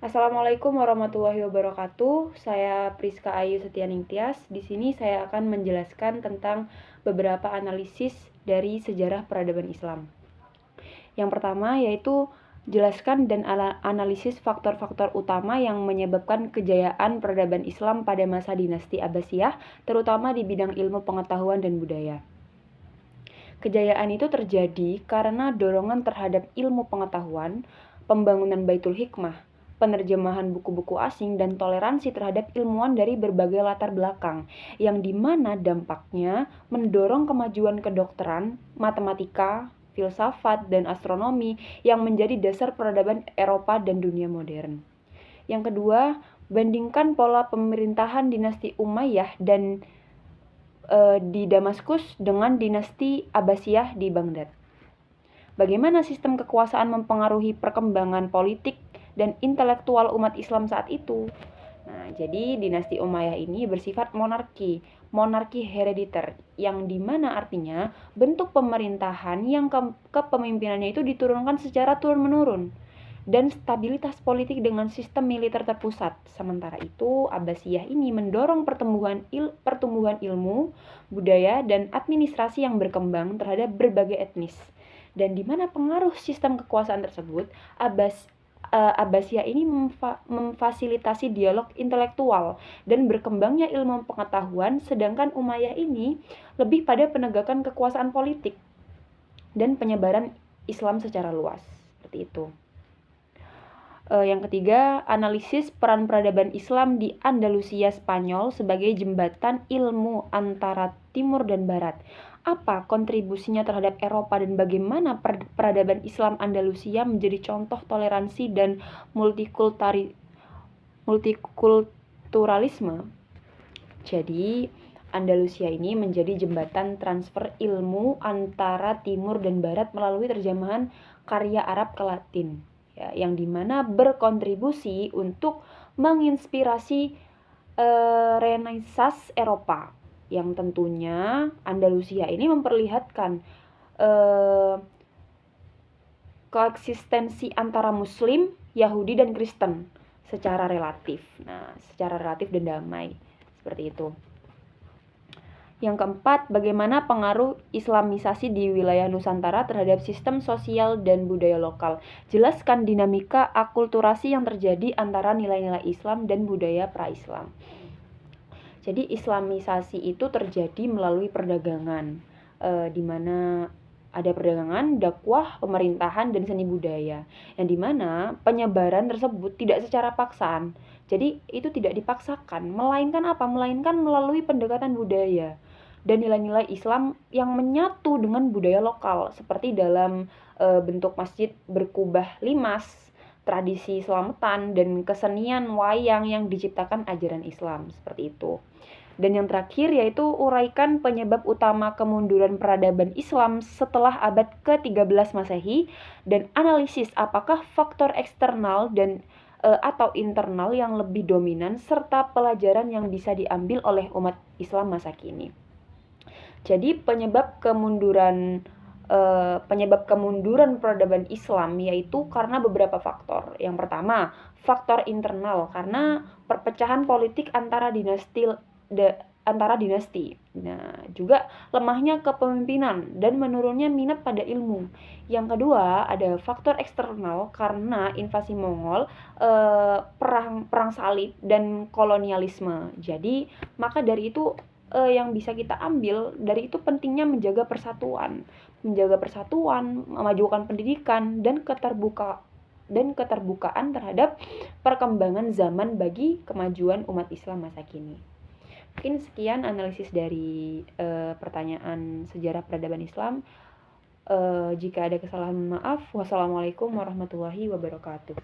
Assalamualaikum warahmatullahi wabarakatuh. Saya Priska Ayu Setianingtyas. Di sini saya akan menjelaskan tentang beberapa analisis dari sejarah peradaban Islam. Yang pertama yaitu jelaskan dan analisis faktor-faktor utama yang menyebabkan kejayaan peradaban Islam pada masa dinasti Abbasiyah, terutama di bidang ilmu pengetahuan dan budaya. Kejayaan itu terjadi karena dorongan terhadap ilmu pengetahuan, pembangunan Baitul Hikmah, penerjemahan buku-buku asing, dan toleransi terhadap ilmuwan dari berbagai latar belakang, yang dimana dampaknya mendorong kemajuan kedokteran, matematika, filsafat, dan astronomi yang menjadi dasar peradaban Eropa dan dunia modern. Yang kedua, bandingkan pola pemerintahan dinasti Umayyah dan di Damaskus dengan dinasti Abbasiyah di Baghdad. Bagaimana sistem kekuasaan mempengaruhi perkembangan politik dan intelektual umat Islam saat itu? Nah, jadi dinasti Umayyah ini bersifat monarki herediter, yang dimana artinya bentuk pemerintahan yang kepemimpinannya itu diturunkan secara turun-menurun, dan stabilitas politik dengan sistem militer terpusat. Sementara itu, Abbasiyah ini mendorong pertumbuhan ilmu, budaya, dan administrasi yang berkembang terhadap berbagai etnis. Dan di mana pengaruh sistem kekuasaan tersebut, Abbasiyah ini memfasilitasi dialog intelektual dan berkembangnya ilmu pengetahuan, sedangkan Umayyah ini lebih pada penegakan kekuasaan politik dan penyebaran Islam secara luas. Seperti itu. Yang ketiga, analisis peran peradaban Islam di Andalusia Spanyol sebagai jembatan ilmu antara Timur dan Barat. Apa kontribusinya terhadap Eropa dan bagaimana peradaban Islam Andalusia menjadi contoh toleransi dan multikulturalisme? Jadi, Andalusia ini menjadi jembatan transfer ilmu antara Timur dan Barat melalui terjemahan karya Arab ke Latin, yang dimana berkontribusi untuk menginspirasi Renaissance Eropa, yang tentunya Andalusia ini memperlihatkan koeksistensi antara Muslim, Yahudi, dan Kristen secara relatif. Secara relatif dan damai, seperti itu. Yang keempat, bagaimana pengaruh Islamisasi di wilayah Nusantara terhadap sistem sosial dan budaya lokal. Jelaskan dinamika akulturasi yang terjadi antara nilai-nilai Islam dan budaya pra-Islam. Jadi Islamisasi itu terjadi melalui perdagangan, di mana ada perdagangan, dakwah, pemerintahan, dan seni budaya, yang dimana penyebaran tersebut tidak secara paksaan. Jadi itu tidak dipaksakan, melainkan apa? Melainkan melalui pendekatan budaya dan nilai-nilai Islam yang menyatu dengan budaya lokal, seperti dalam bentuk masjid berkubah limas, tradisi selamatan, dan kesenian wayang yang diciptakan ajaran Islam, seperti itu. Dan yang terakhir yaitu uraikan penyebab utama kemunduran peradaban Islam setelah abad ke-13 Masehi, dan analisis apakah faktor eksternal dan atau internal yang lebih dominan, serta pelajaran yang bisa diambil oleh umat Islam masa kini. Jadi penyebab kemunduran peradaban Islam yaitu karena beberapa faktor. Yang pertama, faktor internal, karena perpecahan politik antara dinasti. Nah, juga lemahnya kepemimpinan dan menurunnya minat pada ilmu. Yang kedua, ada faktor eksternal karena invasi Mongol, perang salib, dan kolonialisme. Jadi, maka dari itu yang bisa kita ambil dari itu pentingnya menjaga persatuan, memajukan pendidikan, dan keterbukaan terhadap perkembangan zaman bagi kemajuan umat Islam masa kini. Mungkin sekian analisis dari pertanyaan sejarah peradaban Islam. Jika ada kesalahan, maaf. Wassalamualaikum warahmatullahi wabarakatuh.